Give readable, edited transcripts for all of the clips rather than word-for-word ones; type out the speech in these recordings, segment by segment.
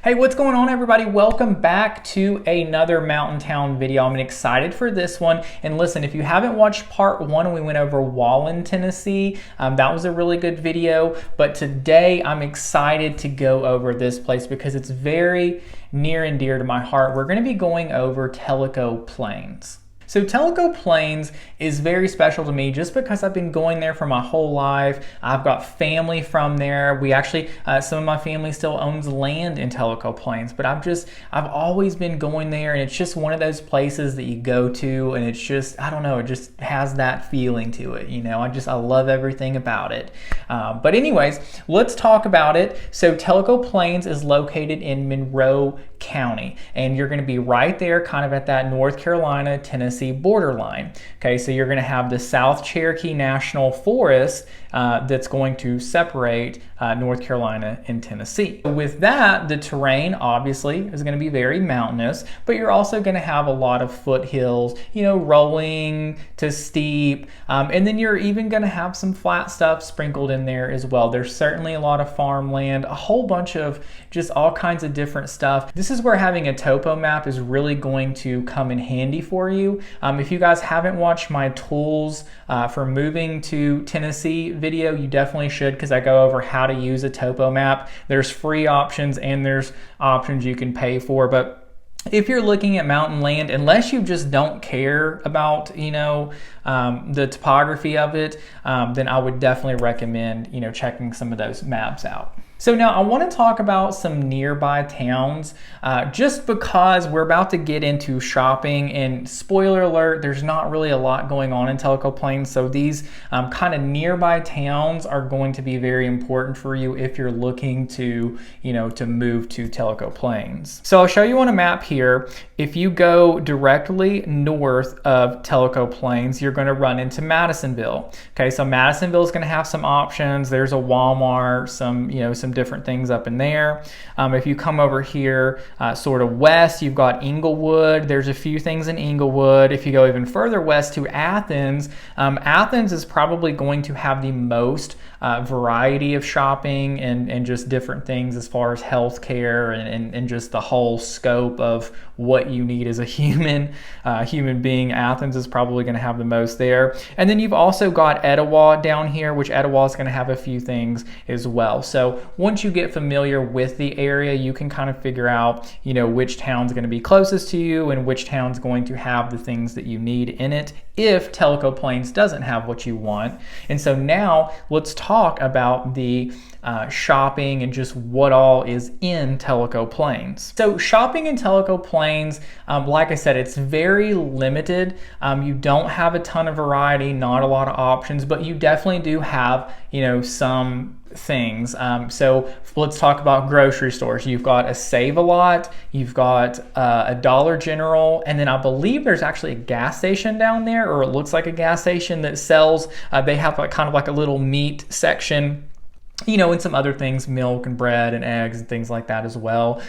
Hey, what's going on, everybody? Welcome back to another mountain town video. I'm excited for this one. And listen, if you haven't watched part one, we went over Wallen, Tennessee. That was a really good video. But today I'm excited to go over this place because it's very near and dear to my heart. We're going to be going over Tellico Plains. So Tellico Plains is very special to me just because I've been going there for my whole life. I've got family from there. We actually, some of my family still owns land in Tellico Plains, but I've always been going there, and it's just one of those places that you go to and it's just, I don't know, it just has that feeling to it. You know, I love everything about it. But anyways, let's talk about it. So Tellico Plains is located in Monroe County, and you're going to be right there kind of at that North Carolina, Tennessee borderline. Okay, so you're going to have the South Cherokee National Forest that's going to separate North Carolina and Tennessee. With that, the terrain obviously is going to be very mountainous, but you're also going to have a lot of foothills, you know, rolling to steep, and then you're even going to have some flat stuff sprinkled in there as well. There's certainly a lot of farmland, a whole bunch of just all kinds of different stuff. This is where having a topo map is really going to come in handy for you. If you guys haven't watched my tools for moving to Tennessee video, you definitely should, because I go over how to use a topo map. There's free options and there's options you can pay for, but if you're looking at mountain land, unless you just don't care about, you know, the topography of it, then I would definitely recommend, you know, checking some of those maps out. So now I want to talk about some nearby towns, just because we're about to get into shopping, and spoiler alert, there's not really a lot going on in Tellico Plains. So these kind of nearby towns are going to be very important for you if you're looking to, you know, to move to Tellico Plains. So I'll show you on a map here. If you go directly north of Tellico Plains, you're going to run into Madisonville. Okay, so Madisonville is going to have some options. There's a Walmart, some, you know, some different things up in there. If you come over here sort of west, you've got Englewood. There's a few things in Englewood. If you go even further west to Athens, Athens is probably going to have the most variety of shopping and just different things as far as healthcare and just the whole scope of what you need as a human being. Athens is probably going to have the most there. And then you've also got Etowah down here, which Etowah is going to have a few things as well. So once you get familiar with the area, you can kind of figure out, you know, which town's going to be closest to you and which town's going to have the things that you need in it if Tellico Plains doesn't have what you want. And so now let's talk about the shopping and just what all is in Tellico Plains. So shopping in Tellico Plains, like I said, it's very limited. You don't have a ton of variety, not a lot of options, but you definitely do have, you know, some things. So let's talk about grocery stores. You've got a Save-A-Lot, you've got a Dollar General, and then I believe there's actually a gas station down there, or it looks like a gas station that sells, they have like kind of like a little meat section, you know, and some other things, milk and bread and eggs and things like that as well.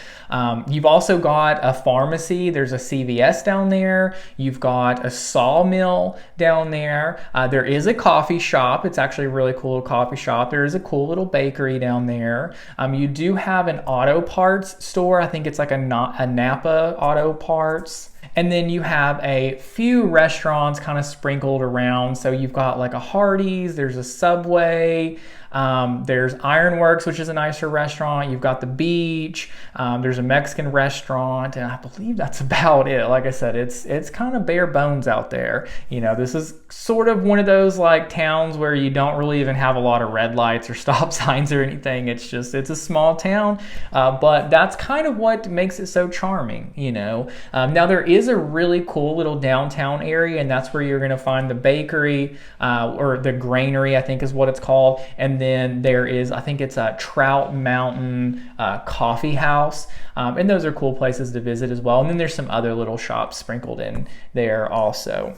You've also got a pharmacy. There's a CVS down there. You've got a sawmill down there. There is a coffee shop. It's actually a really cool coffee shop. There is a cool little bakery down there. You do have an auto parts store. I think it's like a Napa Auto Parts. And then you have a few restaurants kind of sprinkled around. So you've got like a Hardee's, there's a Subway, there's Ironworks, which is a nicer restaurant. You've got the beach, there's a Mexican restaurant, and I believe that's about it. Like I said, it's kind of bare bones out there. You know, this is sort of one of those like towns where you don't really even have a lot of red lights or stop signs or anything. It's a small town, but that's kind of what makes it so charming, you know. Now there is a really cool little downtown area, and that's where you're going to find the bakery, or the granary, I think is what it's called. And then there is, I think it's a Trout Mountain coffee house, and those are cool places to visit as well. And then there's some other little shops sprinkled in there also.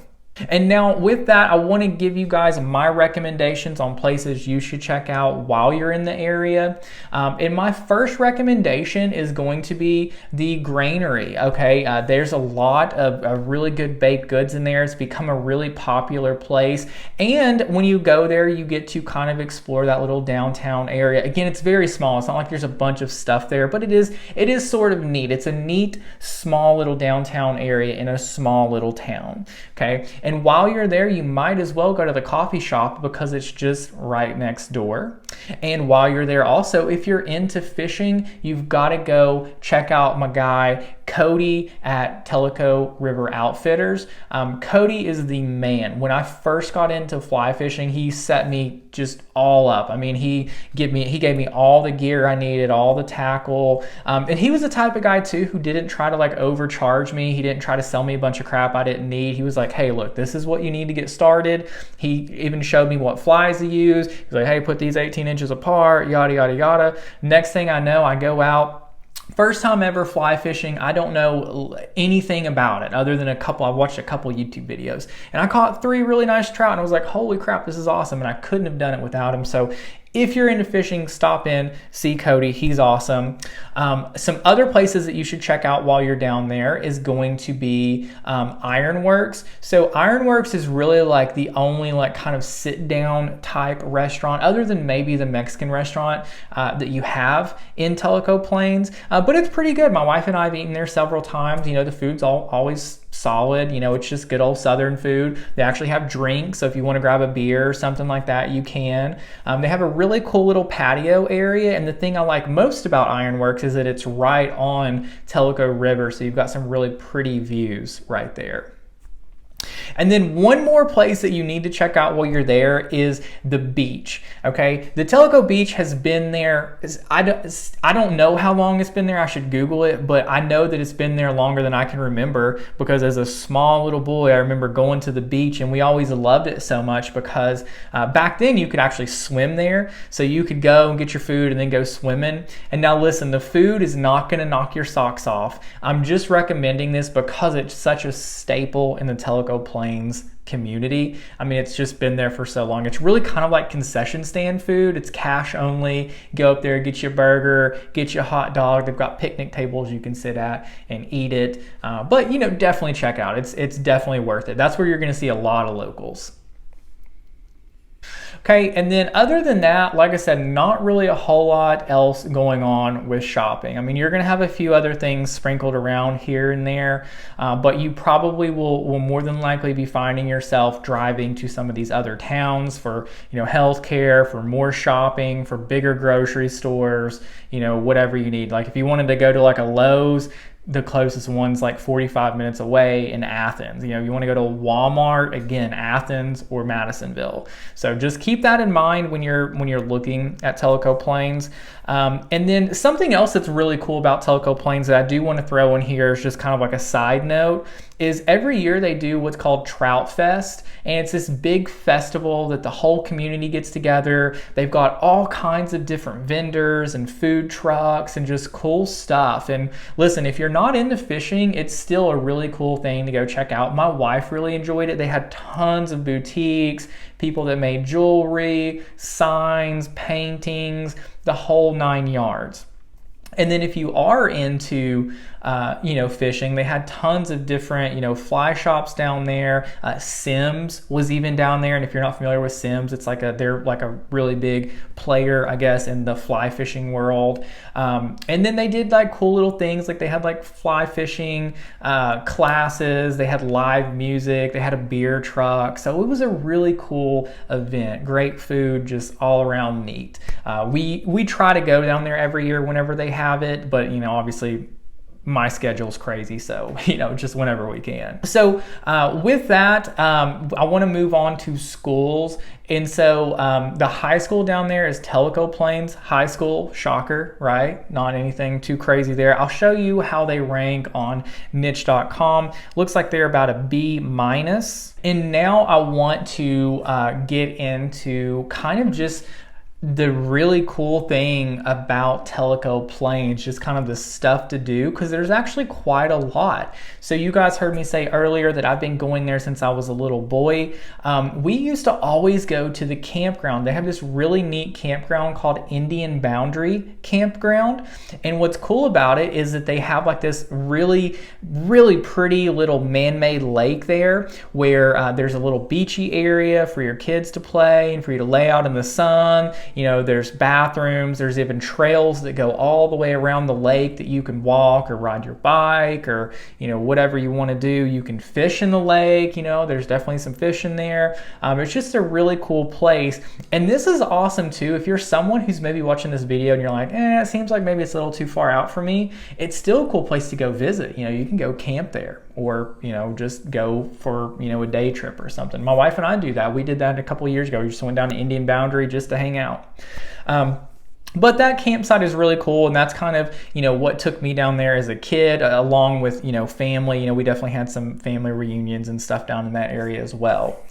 And now with that, I want to give you guys my recommendations on places you should check out while you're in the area. And my first recommendation is going to be the granary. Okay, there's a lot of really good baked goods in there. It's become a really popular place. And when you go there, you get to kind of explore that little downtown area. Again, it's very small. It's not like there's a bunch of stuff there, but it is sort of neat. It's a neat, small little downtown area in a small little town. Okay. And while you're there, you might as well go to the coffee shop because it's just right next door. And while you're there also, if you're into fishing, you've got to go check out my guy Cody at Tellico River Outfitters. Cody is the man. When I first got into fly fishing, he set me just all up. I mean, he gave me all the gear I needed, all the tackle. And he was the type of guy too who didn't try to like overcharge me. He didn't try to sell me a bunch of crap I didn't need. He was like, hey, look, this is what you need to get started. He even showed me what flies to use. He's like, hey, put these 18 inches apart, yada, yada, yada. Next thing I know, I go out. First time ever fly fishing. I don't know anything about it other than I watched a couple YouTube videos and I caught 3 really nice trout and I was like, holy crap, this is awesome. And I couldn't have done it without him. So if you're into fishing, stop in, see Cody, he's awesome. Some other places that you should check out while you're down there is going to be Ironworks. So Ironworks is really like the only like kind of sit down type restaurant other than maybe the Mexican restaurant that you have in Tellico Plains, but it's pretty good. My wife and I have eaten there several times. You know, the food's always solid. You know, it's just good old Southern food. They actually have drinks, so if you want to grab a beer or something like that, you can. They have a really cool little patio area, and the thing I like most about Ironworks is that it's right on Tellico River, so you've got some really pretty views right there. And then one more place that you need to check out while you're there is the beach. Okay, the Tellico beach has been there. I don't know how long it's been there. I should Google it, but I know that it's been there longer than I can remember because as a small little boy, I remember going to the beach and we always loved it so much because back then you could actually swim there. So you could go and get your food and then go swimming. And now listen, the food is not going to knock your socks off. I'm just recommending this because it's such a staple in the Tellico Plains community. I mean, it's just been there for so long. It's really kind of like concession stand food. It's cash only. Go up there, get your burger, get your hot dog. They've got picnic tables you can sit at and eat it. But you know, definitely check out. It's definitely worth it. That's where you're going to see a lot of locals. Okay, and then other than that, like I said, not really a whole lot else going on with shopping. I mean, you're going to have a few other things sprinkled around here and there, but you probably will more than likely be finding yourself driving to some of these other towns for, you know, healthcare, for more shopping, for bigger grocery stores, you know, whatever you need. Like if you wanted to go to like a Lowe's, the closest one's like 45 minutes away in Athens. You know, you want to go to Walmart, again, Athens or Madisonville. So just keep that in mind when you're looking at Tellico Plains. And then something else that's really cool about Tellico Plains that I do want to throw in here is just kind of like a side note is every year they do what's called Trout Fest, and it's this big festival that the whole community gets together. They've got all kinds of different vendors and food trucks and just cool stuff. And listen, if you're not into fishing, it's still a really cool thing to go check out. My wife really enjoyed it. They had tons of boutiques, people that made jewelry, signs, paintings, the whole 9 yards. And then if you are into fishing, they had tons of different, fly shops down there. Sims was even down there. And if you're not familiar with Sims, it's like they're like a really big player, I guess, in the fly fishing world. And then they did like cool little things. Like they had like fly fishing classes. They had live music. They had a beer truck. So it was a really cool event. Great food, just all around neat. We try to go down there every year whenever they have it, but obviously my schedule's crazy, so just whenever we can. So with that, I want to move on to schools. And so the high school down there is Tellico Plains High School. Shocker, right? Not anything too crazy there. I'll show you how they rank on niche.com. Looks like they're about a B-. And now I want to get into kind of just the really cool thing about Tellico Plains, just kind of the stuff to do, because there's actually quite a lot. So you guys heard me say earlier that I've been going there since I was a little boy. We used to always go to the campground. They have this really neat campground called Indian Boundary Campground. And what's cool about it is that they have like this really, really pretty little man-made lake there where there's a little beachy area for your kids to play and for you to lay out in the sun. You know, there's bathrooms, there's even trails that go all the way around the lake that you can walk or ride your bike or, you know, whatever you want to do. You can fish in the lake, you know, there's definitely some fish in there. It's just a really cool place. And this is awesome too. If you're someone who's maybe watching this video and you're like, it seems like maybe it's a little too far out for me, it's still a cool place to go visit. You know, you can go camp there or, you know, just go for, you know, a day trip or something. My wife and I do that. We did that a couple of years ago. We just went down to Indian Boundary just to hang out. But that campsite is really cool, and that's kind of, you know, what took me down there as a kid, along with, you know, family. You know, we definitely had some family reunions and stuff down in that area as well.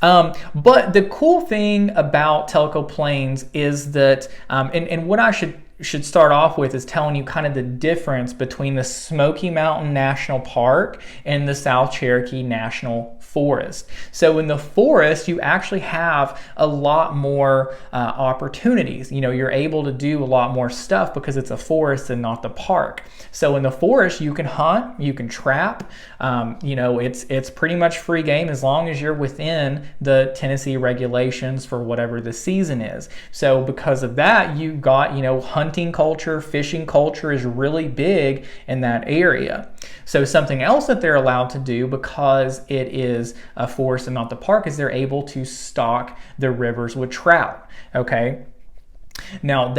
But the cool thing about Tellico Plains is that, and what I should start off with is telling you kind of the difference between the Smoky Mountain National Park and the South Cherokee National Forest. So in the forest, you actually have a lot more opportunities. You know, you're able to do a lot more stuff because it's a forest and not the park. So in the forest, you can hunt, you can trap. You know, it's pretty much free game as long as you're within the Tennessee regulations for whatever the season is. So because of that, you've got, you know, hunting culture, fishing culture is really big in that area. So something else that they're allowed to do, because it is a forest and not the park, is they're able to stock the rivers with trout. Okay. Now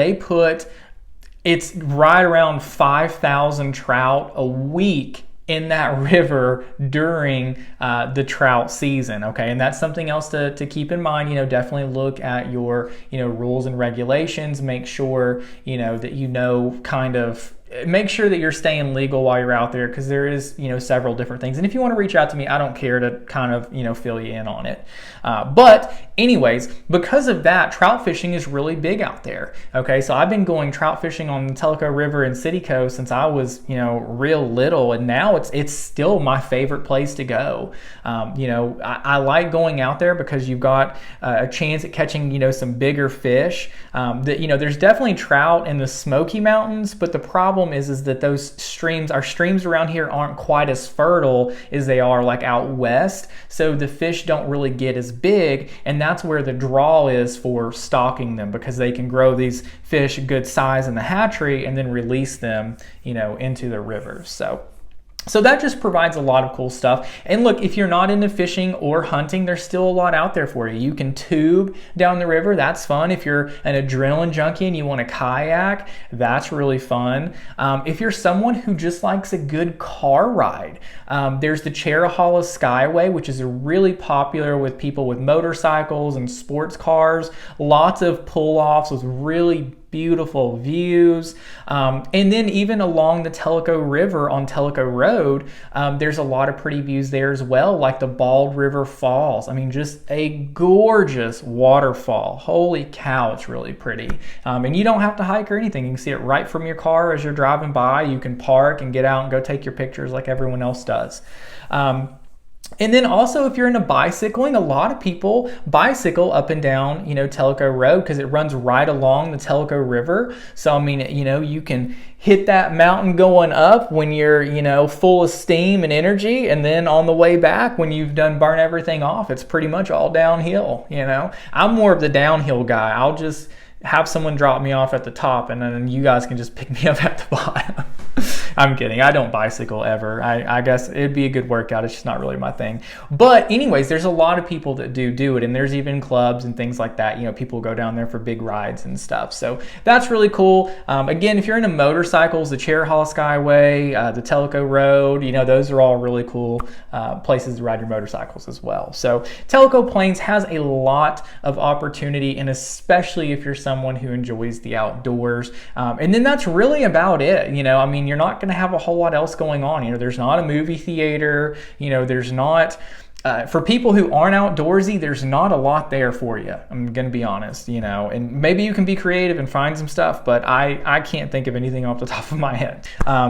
it's right around 5,000 trout a week in that river during the trout season. Okay, and that's something else to keep in mind. You know, definitely look at your, you know, rules and regulations. Make sure, you know, that you know kind of make sure that you're staying legal while you're out there, because there is, you know, several different things. And if you want to reach out to me, I don't care to kind of, you know, fill you in on it. But anyways, because of that, trout fishing is really big out there. Okay, so I've been going trout fishing on the Tellico River in City Coast since I was, you know, real little, and now it's still my favorite place to go. You know, I like going out there because you've got a chance at catching, you know, some bigger fish. That, you know, there's definitely trout in the Smoky Mountains, but the problem is that our streams around here aren't quite as fertile as they are like out west. So the fish don't really get as big, and that's where the draw is for stocking them, because they can grow these fish a good size in the hatchery and then release them, you know, into the rivers. So that just provides a lot of cool stuff. And look, if you're not into fishing or hunting, there's still a lot out there for you. You can tube down the river. That's fun. If you're an adrenaline junkie and you want to kayak, that's really fun. If you're someone who just likes a good car ride, there's the Cherohala Skyway, which is really popular with people with motorcycles and sports cars. Lots of pull-offs with really beautiful views. And then even along the Tellico River on Tellico Road, there's a lot of pretty views there as well, like the Bald River Falls. I mean, just a gorgeous waterfall. Holy cow, it's really pretty. And you don't have to hike or anything. You can see it right from your car as you're driving by. You can park and get out and go take your pictures like everyone else does. And then also, if you're into bicycling, a lot of people bicycle up and down, you know, Tellico Road, because it runs right along the Tellico River. So, I mean, you know, you can hit that mountain going up when you're, you know, full of steam and energy. And then on the way back, when you've done burn everything off, it's pretty much all downhill, you know. I'm more of the downhill guy. I'll just have someone drop me off at the top, and then you guys can just pick me up at the bottom. I'm kidding. I don't bicycle ever. I guess it'd be a good workout. It's just not really my thing. But anyways, there's a lot of people that do it, and there's even clubs and things like that. You know, people go down there for big rides and stuff. So that's really cool. Again, if you're into motorcycles, the Cherohala Skyway, the Tellico Road, you know, those are all really cool places to ride your motorcycles as well. So Tellico Plains has a lot of opportunity, and especially if you're someone who enjoys the outdoors. And then that's really about it. You know, I mean, you're not going to have a whole lot else going on. You know, there's not a movie theater, you know, there's not for people who aren't outdoorsy, there's not a lot there for you. I'm going to be honest, you know, and maybe you can be creative and find some stuff, but I can't think of anything off the top of my head.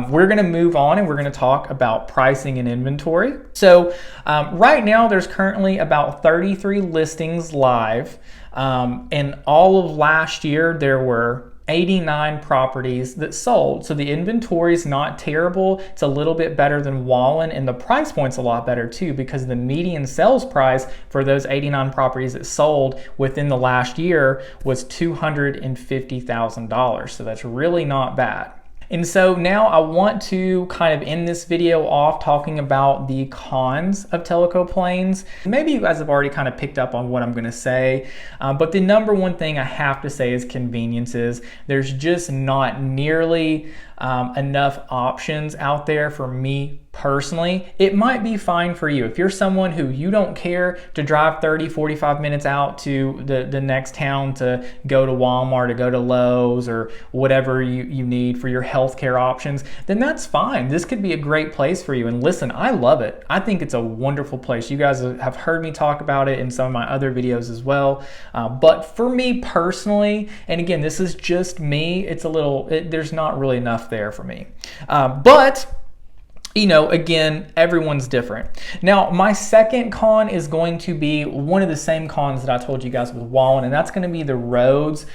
We're going to move on and we're going to talk about pricing and inventory. So right now there's currently about 33 listings live. And all of last year there were 89 properties that sold. So the inventory is not terrible. It's a little bit better than Wallen, and the price point's a lot better too, because the median sales price for those 89 properties that sold within the last year was $250,000. So that's really not bad. And so now I want to kind of end this video off talking about the cons of Tellico Plains. Maybe you guys have already kind of picked up on what I'm going to say, but the number one thing I have to say is conveniences. There's just not nearly enough options out there for me personally. It might be fine for you. If you're someone who you don't care to drive 30-45 minutes out to the next town to go to Walmart, to go to Lowe's, or whatever you need for your healthcare options, then that's fine. This could be a great place for you. And listen, I love it. I think it's a wonderful place. You guys have heard me talk about it in some of my other videos as well. But for me personally, and again, this is just me, it's a little, there's not really enough there for me. But you know, again, everyone's different. Now, my second con is going to be one of the same cons that I told you guys with Wallen, and that's going to be the roads.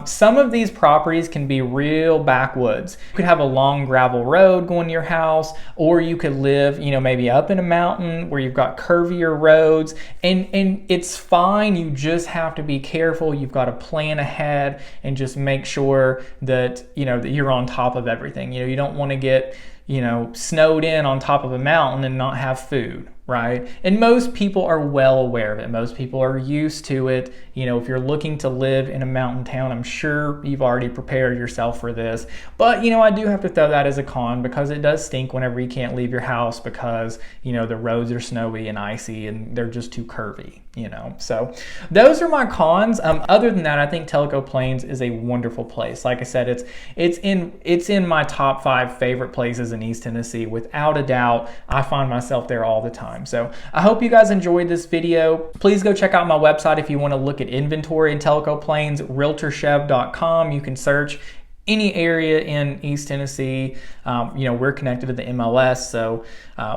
Some of these properties can be real backwoods. You could have a long gravel road going to your house, or you could live, you know, maybe up in a mountain where you've got curvier roads, and it's fine. You just have to be careful. You've got to plan ahead and just make sure that, you know, that you're on top of everything. You know, you don't want to get, you know, snowed in on top of a mountain and not have food, right? And most people are well aware of it. Most people are used to it. You know, if you're looking to live in a mountain town, I'm sure you've already prepared yourself for this. But, you know, I do have to throw that as a con, because it does stink whenever you can't leave your house because, you know, the roads are snowy and icy and they're just too curvy, you know. So those are my cons. Other than that, I think Tellico Plains is a wonderful place. Like I said, it's in my top 5 favorite places in East Tennessee. Without a doubt, I find myself there all the time. So I hope you guys enjoyed this video. Please go check out my website if you want to look at inventory in Tellico Plains, realtorchev.com. You can search any area in East Tennessee. You know, we're connected to the MLS, so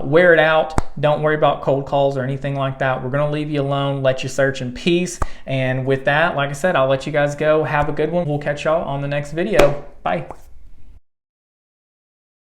wear it out. Don't worry about cold calls or anything like that. We're going to leave you alone, let you search in peace. And with that, like I said, I'll let you guys go. Have a good one. We'll catch y'all on the next video. Bye.